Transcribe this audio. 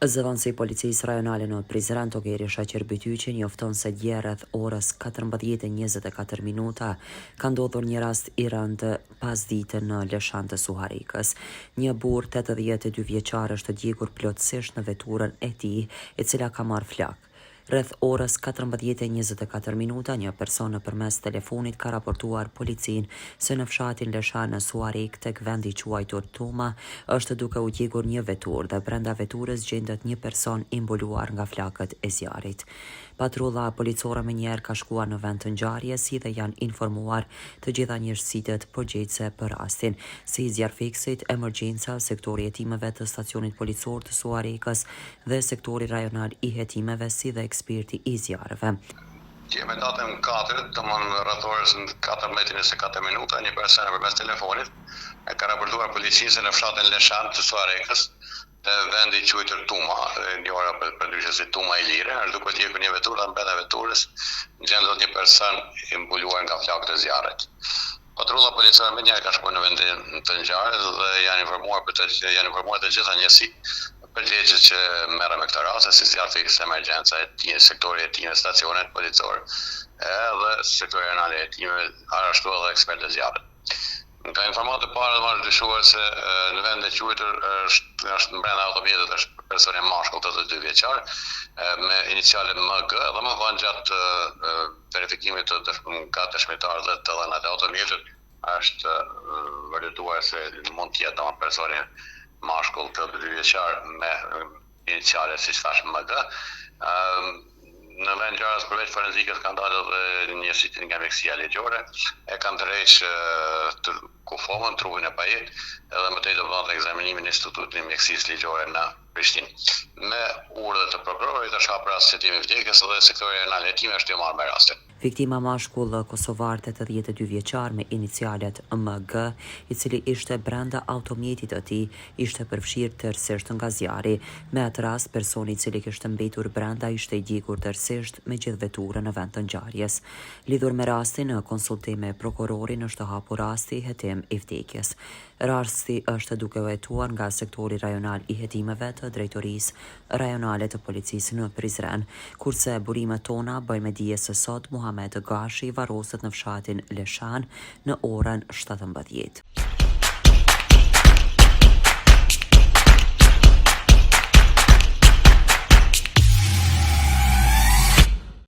Zëvendësi i policisë rajonale në Prizren Togeri Shaqir Bytyqi njofton se dje rreth orës 14:24 ka ndodhur një rast i rëndë pasdite në Leshan të Suharikës. Një burr 82 vjeçar është djegur plotësisht në veturën e tij, e cila ka marrë flak. Rreth orës 14:24 një person nëpërmes telefonit ka raportuar policinë se në fshatin Leshan në Suharik tek vendi i quajtur Tuma është duke u djegur një veturë dhe brenda veturës gjendet një person i mbuluar nga flakët e zjarrit. Patrulla policore menjëherë ka shkuar në vend të ngjarjes si dhe janë informuar të gjitha njështësitë përgjegjëse për rastin, si zjarrfikësit, emergjenca, sektori i hetimeve të stacionit policor të Suharikës dhe sektori rajonal i hetimeve si dhe eksperti i zjarreve. Me datën 4, domthonë rreth orës 14:24 minuta, një person nëpërmes telefonit e ka raportuar policinë se në fshatin Leshan të Suharikës, në vendi i quajtur Tuma, njohur përndryshe si Tuma i Lire, është duke djegur një veturë dhe mbrenda veturës gjendet një person i mbuluar nga flakët e zjarrit. Patrulla policore menjëherë ka shkuar në vendin të ngjarjes dhe janë informuar të gjitha njësitë përgjegjëse që merren me këtë rast, si zjarrfikës, emergjenca, sektori i hetimeve, stacionet policor, edhe sektori rajonal i hetimeve, ashtu edhe ekspertë e zjarrit. Nga informatë e para është dyshuar se në vend e quajtur është brenda automjetit është person i mashkull 82 vjeçar me iniciale MG dhe më vonë gjatë verifikimit nga dëshmitarët dhe të dhënat e automjetit është vërtetuar se mund të jetë një person i mashkull 82 vjeçar me iniciale siç thash MG. Në vend ngjarjes përveç forenzikës kanë dalë edhe njësitë nga mjekësia ligjore, e kanë tërheqë kufomën, trupin e pajit, edhe më tej do vënë ekzaminimin e Institutit të Mjekësisë Ligjore në Prishtinë. Me urdhër të prokurorit është hapur rast hetimi vdekjes dhe sektori rajonal i hetimeve është marrë me rastin. Viktima mashkull kosovar 82 vjeçar me inicialet MG, i cili ishte brenda automjetit të tij, ishte përfshirë tërësisht nga zjarri. Me atë rast, personi i cili kishte mbetur brenda ishte i djegur tërësisht me gjithë veturën në vend të ngjarjes. Lidhur me rastin, në konsultim me prokurorin është hapur rasti hetim i vdekjes. Rasti është duke u hetuar nga sektori rajonal i hetimeve të drejtorisë rajonale të policisë në Prizren, kurse burimet tona bëjnë me dije se sot Muhamet Gashi varoset në fshatin Leshan në orën 17.